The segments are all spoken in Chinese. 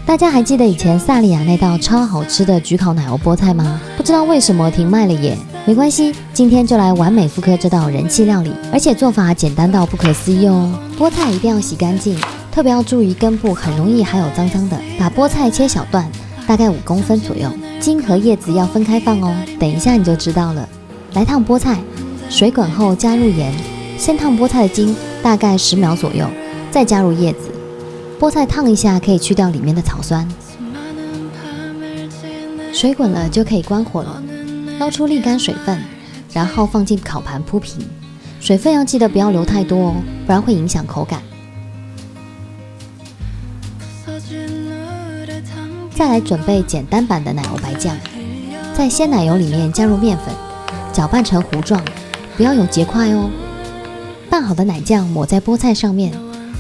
大家还记得以前萨莉亚那道超好吃的焗烤奶油菠菜吗？不知道为什么停卖了耶。没关系，今天就来完美复刻这道人气料理，而且做法简单到不可思议哦。菠菜一定要洗干净，特别要注意根部很容易还有脏脏的。把菠菜切小段，大概5公分左右，茎和叶子要分开放哦。等一下你就知道了。来烫菠菜，水滚后加入盐，先烫菠菜的茎，大概10秒左右，再加入叶子。菠菜烫一下，可以去掉里面的草酸。水滚了就可以关火了，捞出沥干水分，然后放进烤盘铺平。水分要记得不要留太多哦，不然会影响口感。再来准备简单版的奶油白酱，在鲜奶油里面加入面粉，搅拌成糊状，不要有结块哦。拌好的奶酱抹在菠菜上面。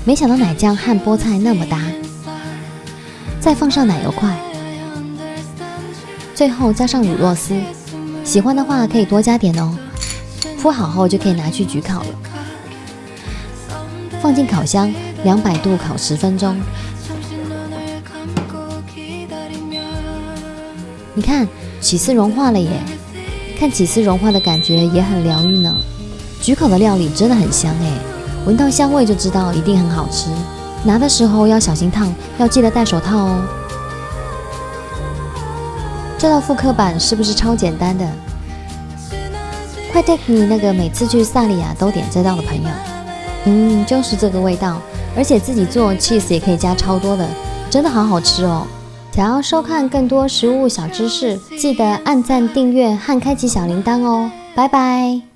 没想到奶酱和菠菜那么搭，再放上奶油块，最后加上乳酪丝，喜欢的话可以多加点哦。铺好后就可以拿去焗烤了，放进烤箱200度烤10分钟。你看，起司融化了耶！看起司融化的感觉也很疗愈呢。焗烤的料理真的很香耶。闻到香味就知道一定很好吃，拿的时候要小心烫，要记得戴手套哦。这道复刻版是不是超简单的？快 take 你那个每次去萨莉亚都点这道的朋友，就是这个味道，而且自己做 cheese 也可以加超多的，真的好好吃哦。想要收看更多食物小知识，记得按赞、订阅和开启小铃铛哦。拜拜。